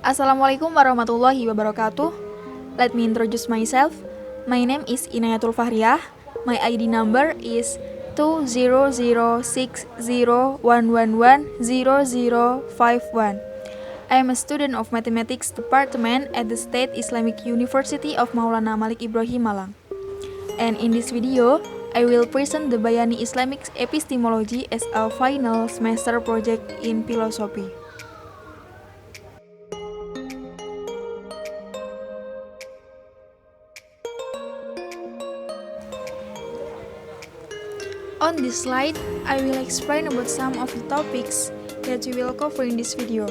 Assalamualaikum warahmatullahi wabarakatuh. Let me introduce myself. My name is Inayatul Fahriah. My ID number is 2006011100051. I am a student of Mathematics Department at the State Islamic University of Maulana Malik Ibrahim Malang. And in this video, I will present the Bayani Islamic Epistemology as a final semester project in philosophy. On this slide, I will explain about some of the topics that we will cover in this video.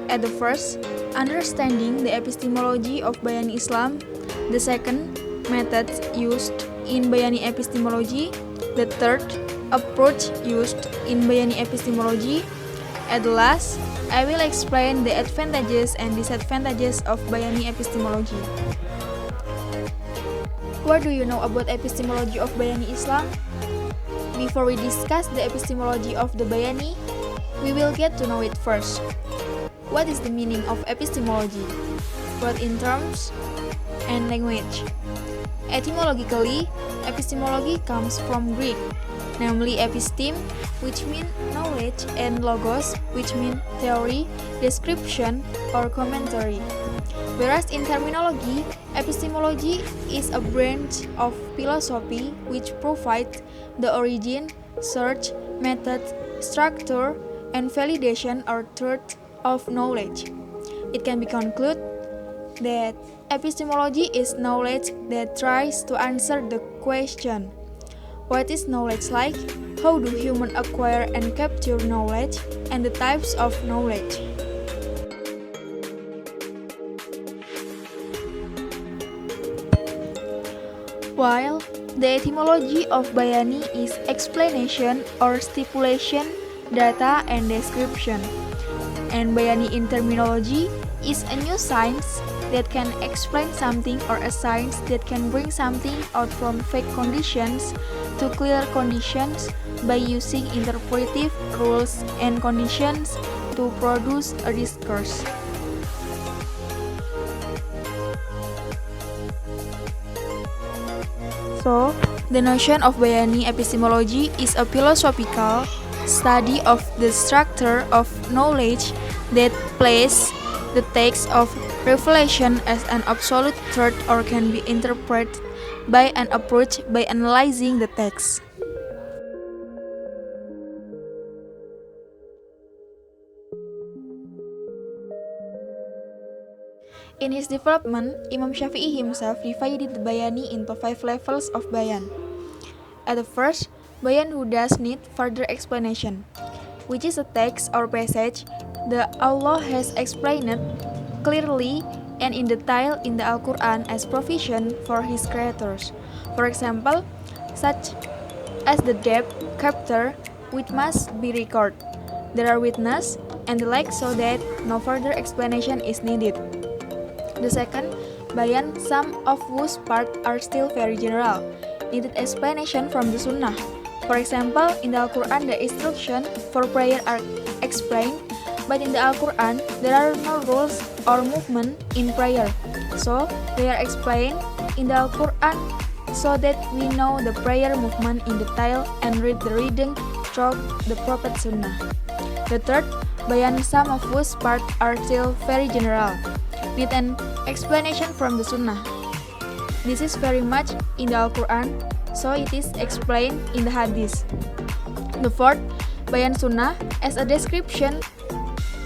At the first, understanding the epistemology of Bayani Islam. The second, methods used in Bayani epistemology. The third, approach used in Bayani epistemology. At the last, I will explain the advantages and disadvantages of Bayani epistemology. What do you know about epistemology of Bayani Islam? Before we discuss the epistemology of the Bayani, we will get to know it first. What is the meaning of epistemology? Both in terms and language. Etymologically, epistemology comes from Greek, namely episteme, which means knowledge, and logos, which means theory, description, or commentary. Whereas in terminology, epistemology is a branch of philosophy which provides the origin, search, method, structure, and validation or truth of knowledge. It can be concluded that epistemology is knowledge that tries to answer the question, what is knowledge like? How do humans acquire and capture knowledge? And the types of knowledge. While the etymology of Bayani is explanation or stipulation, data, and description, and Bayani in terminology is a new science that can explain something or a science that can bring something out from fake conditions to clear conditions by using interpretive rules and conditions to produce a discourse. So, the notion of Bayani epistemology is a philosophical study of the structure of knowledge that places the text of revelation as an absolute truth or can be interpreted by an approach by analyzing the text. In his development, Imam Shafi'i himself divided the Bayani into 5 levels of Bayan. At the first, Bayan who does need further explanation, which is a text or passage that Allah has explained clearly and in detail in the Al-Quran as provision for His creators. For example, such as the debt chapter, which must be recorded. There are witnesses and the like so that no further explanation is needed. The second, Bayan, some of whose parts are still very general, needed explanation from the Sunnah. For example, in the Al-Quran the instruction for prayer are explained, but in the Al-Quran there are no rules or movement in prayer, so they are explained in the Al-Quran so that we know the prayer movement in detail and read the reading through the Prophet Sunnah. The third, Bayan, some of whose parts are still very general, need an explanation from the Sunnah. This is very much in the Al-Quran, so it is explained in the Hadith. The fourth, Bayan Sunnah, as a description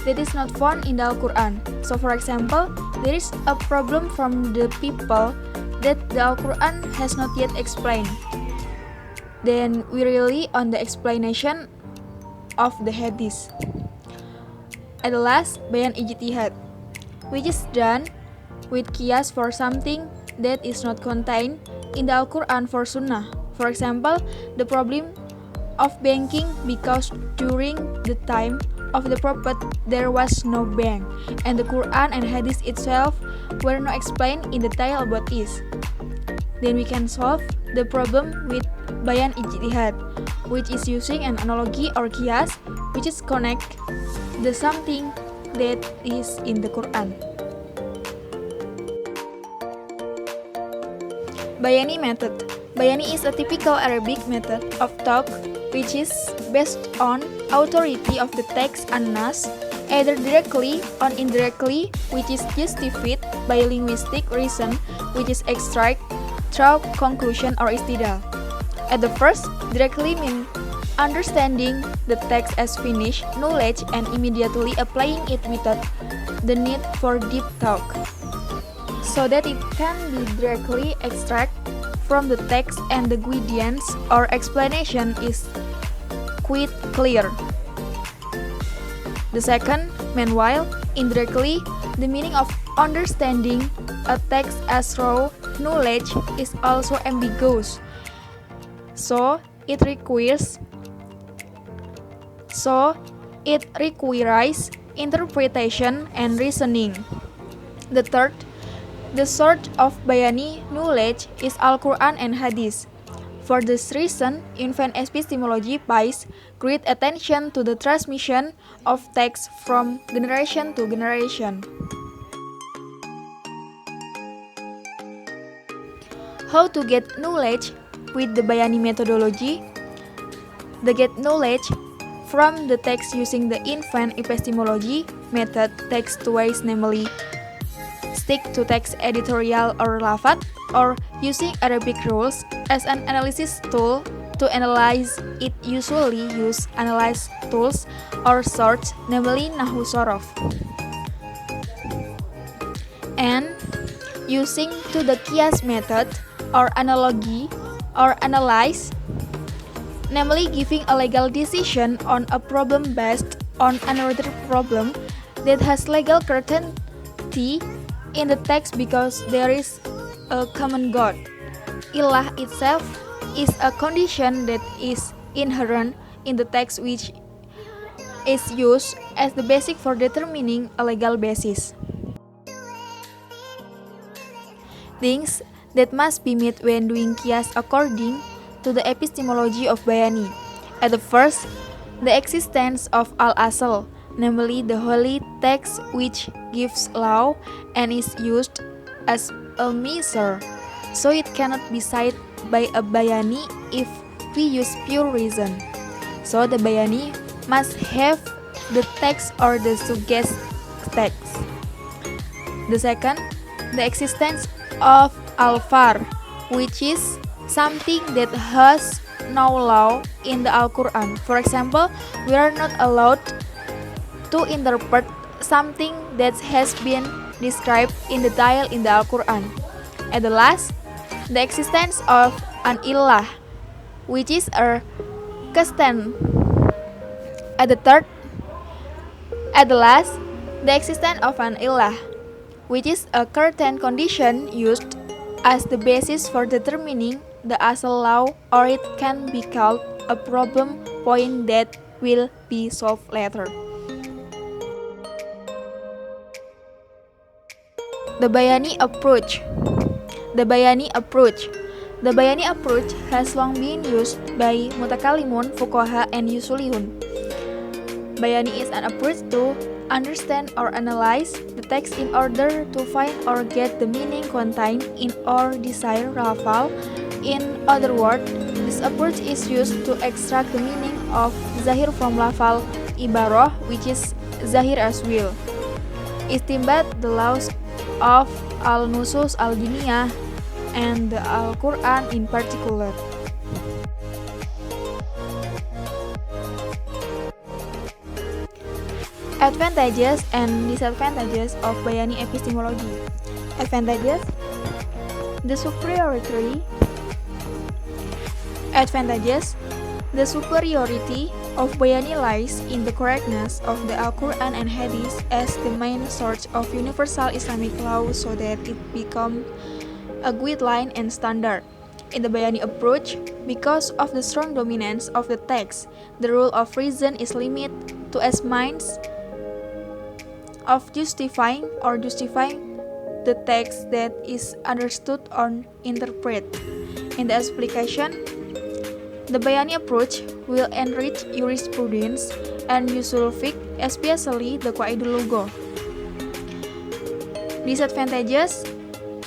that is not found in the Al-Quran. So for example, there is a problem from the people that the Al-Quran has not yet explained. Then we rely on the explanation of the Hadith. At the last, Bayan Ijtihad, which is done with qiyas for something that is not contained in the Al-Quran for Sunnah. For example, the problem of banking because during the time of the Prophet there was no bank, and the Quran and Hadith itself were not explained in detail about this. Then we can solve the problem with Bayan Ijtihad, which is using an analogy or qiyas, which is connect the something that is in the Quran. Bayani method. Bayani is a typical Arabic method of talk which is based on authority of the text and nas, either directly or indirectly, which is justified by linguistic reason, which is extract through conclusion or istidlal. At the first, directly means understanding the text as finished knowledge and immediately applying it without the need for deep thought, so that it can be directly extracted from the text and the guidance or explanation is quite clear. The second, meanwhile, indirectly, the meaning of understanding a text as raw knowledge is also ambiguous, so it requires interpretation and reasoning. The third, the source of Bayani knowledge is Al-Quran and Hadith. For this reason, infant epistemology pays great attention to the transmission of text from generation to generation. How to get knowledge with the Bayani methodology? The get knowledge from the text using the infant epistemology method takes two ways, namely stick to text editorial or lafat, or using Arabic rules as an analysis tool to analyze. It usually use analyze tools or sorts, namely Nahwu Sorof. And using to the Qiyas method or analogy or analyze, namely giving a legal decision on a problem based on another problem that has legal certainty in the text because there is a common God. Ilah itself is a condition that is inherent in the text which is used as the basis for determining a legal basis. Things that must be met when doing Qiyas according to the epistemology of Bayani. At the first, the existence of Al-Asal, namely the holy text which gives law and is used as a measure, so it cannot be cited by a Bayani if we use pure reason. So the Bayani must have the text or the suggest text. The second, the existence of Al-Far, which is something that has no law in the Al-Quran. For example, we are not allowed to interpret something that has been described in detail in the Al-Quran. At the last, the existence of an ilah, which is a constant. At the last, the existence of an ilah, which is a certain condition used as the basis for determining the asal law, or it can be called a problem point that will be solved later. The Bayani approach. The Bayani approach has long been used by mutakalimun, fuqaha, and usuliyun. Bayani is an approach to understand or analyze the text in order to find or get the meaning contained in our desired lafal. In other words, this approach is used to extract the meaning of zahir from lafal ibarah, which is zahir as well. Istinbat the laws of al-nusus al-diniyah and the Al-Quran in particular. Advantages and disadvantages of Bayani epistemology. Advantages: the superiority of Bayani lies in the correctness of the Al-Quran and Hadith as the main source of universal Islamic law, so that it becomes a guideline and standard. In the Bayani approach, because of the strong dominance of the text, the rule of reason is limited to as means of justifying the text that is understood or interpreted. In the application, the Bayani approach will enrich jurisprudence and usul fiqh especially the Qaidul Lughah. Disadvantages: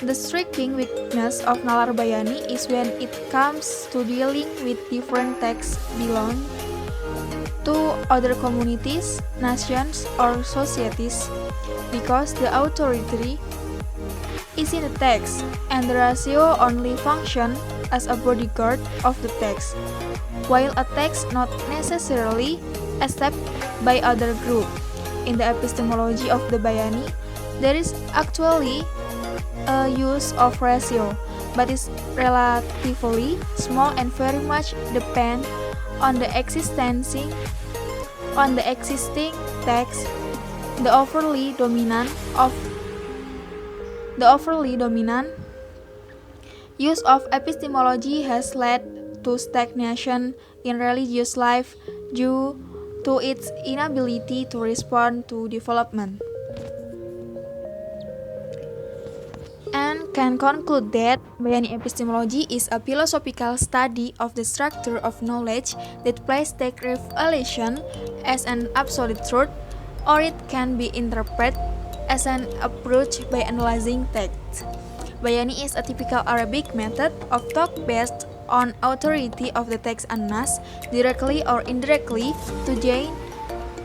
the striking weakness of Nalar Bayani is when it comes to dealing with different texts belong to other communities, nations, or societies, because the authority is in the text, and the ratio only function as a bodyguard of the text, while a text not necessarily accepted by other group. In the epistemology of the Bayani, there is actually a use of ratio, but is relatively small and very much depend on the existing text. The overly dominant use of epistemology has led to stagnation in religious life due to its inability to respond to development. And can conclude that Bayani epistemology is a philosophical study of the structure of knowledge that places text revelation as an absolute truth, or it can be interpreted as an approach by analyzing text. Bayani is a typical Arabic method of thought based on authority of the text an-nas, directly or indirectly, to gain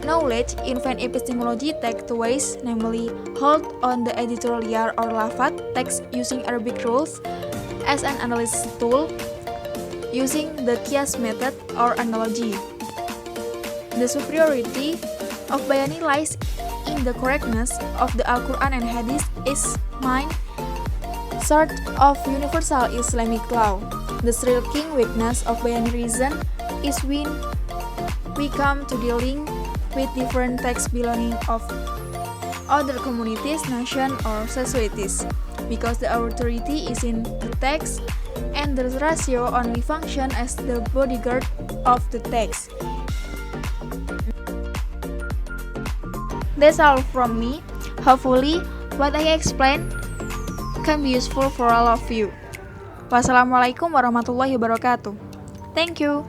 knowledge. In Van epistemology take two ways, namely hold on the editorial or lafat text using Arabic rules as an analysis tool, using the Qiyas method or analogy. The superiority of Bayani lies in the correctness of the Al-Quran and Hadith is main sort of universal Islamic law. The striking weakness of Bayani reason is when we come to dealing with different texts belonging of other communities, nations, or societies, because the authority is in the text and the ratio only function as the bodyguard of the text. That's all from me. Hopefully what I explained can be useful for all of you. Wassalamualaikum warahmatullahi wabarakatuh. Thank you.